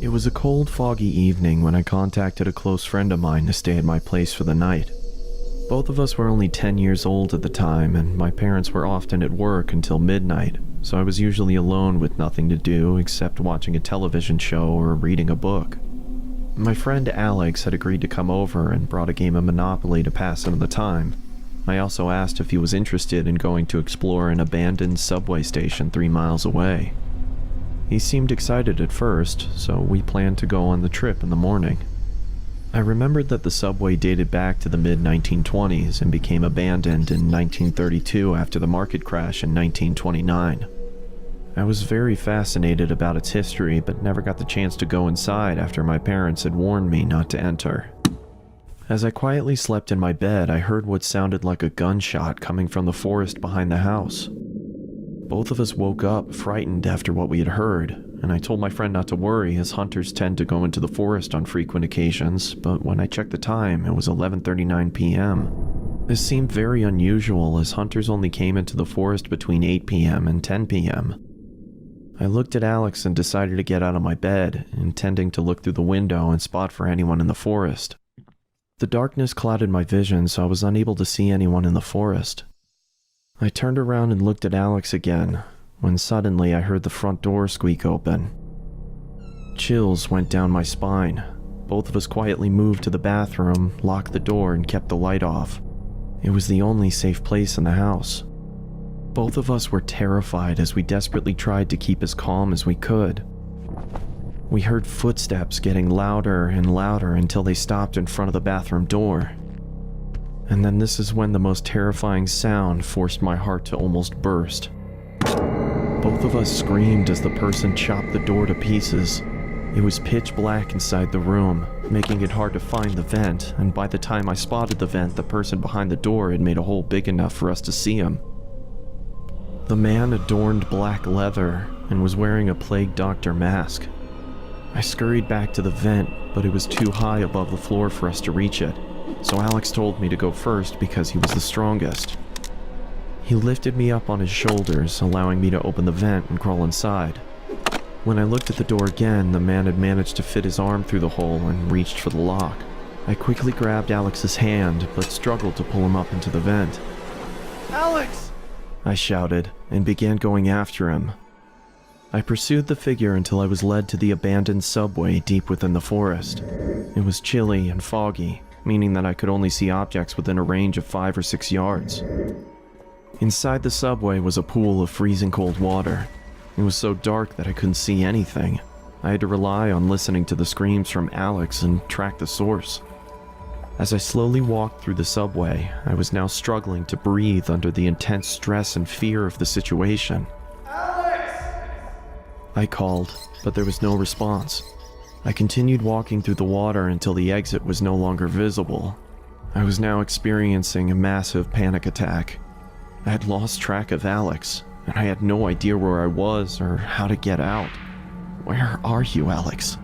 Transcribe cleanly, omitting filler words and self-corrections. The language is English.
It was a cold, foggy evening when I contacted a close friend of mine to stay at my place for the night. Both of us were only 10 years old at the time, and my parents were often at work until midnight, so I was usually alone with nothing to do except watching a television show or reading a book. My friend Alex had agreed to come over and brought a game of Monopoly to pass some of the time. I also asked if he was interested in going to explore an abandoned subway station 3 miles away. He seemed excited at first, so we planned to go on the trip in the morning. I remembered that the subway dated back to the mid-1920s and became abandoned in 1932 after the market crash in 1929. I was very fascinated about its history, but never got the chance to go inside after my parents had warned me not to enter. As I quietly slept in my bed, I heard what sounded like a gunshot coming from the forest behind the house. Both of us woke up, frightened after what we had heard, and I told my friend not to worry as hunters tend to go into the forest on frequent occasions, but when I checked the time, it was 11:39 p.m. This seemed very unusual as hunters only came into the forest between 8 p.m. and 10 p.m. I looked at Alex and decided to get out of my bed, intending to look through the window and spot for anyone in the forest. The darkness clouded my vision, so I was unable to see anyone in the forest. I turned around and looked at Alex again, when suddenly I heard the front door squeak open. Chills went down my spine. Both of us quietly moved to the bathroom, locked the door, and kept the light off. It was the only safe place in the house. Both of us were terrified as we desperately tried to keep as calm as we could. We heard footsteps getting louder and louder until they stopped in front of the bathroom door. And then this is when the most terrifying sound forced my heart to almost burst. Both of us screamed as the person chopped the door to pieces. It was pitch black inside the room, making it hard to find the vent, and by the time I spotted the vent, the person behind the door had made a hole big enough for us to see him. The man adorned black leather and was wearing a plague doctor mask. I scurried back to the vent, but it was too high above the floor for us to reach it, so Alex told me to go first because he was the strongest. He lifted me up on his shoulders, allowing me to open the vent and crawl inside. When I looked at the door again, the man had managed to fit his arm through the hole and reached for the lock. I quickly grabbed Alex's hand, but struggled to pull him up into the vent. Alex! I shouted, and began going after him. I pursued the figure until I was led to the abandoned subway deep within the forest. It was chilly and foggy, meaning that I could only see objects within a range of 5 or 6 yards. Inside the subway was a pool of freezing cold water. It was so dark that I couldn't see anything. I had to rely on listening to the screams from Alex and track the source. As I slowly walked through the subway, I was now struggling to breathe under the intense stress and fear of the situation. I called, but there was no response. I continued walking through the water until the exit was no longer visible. I was now experiencing a massive panic attack. I had lost track of Alex, and I had no idea where I was or how to get out. Where are you, Alex?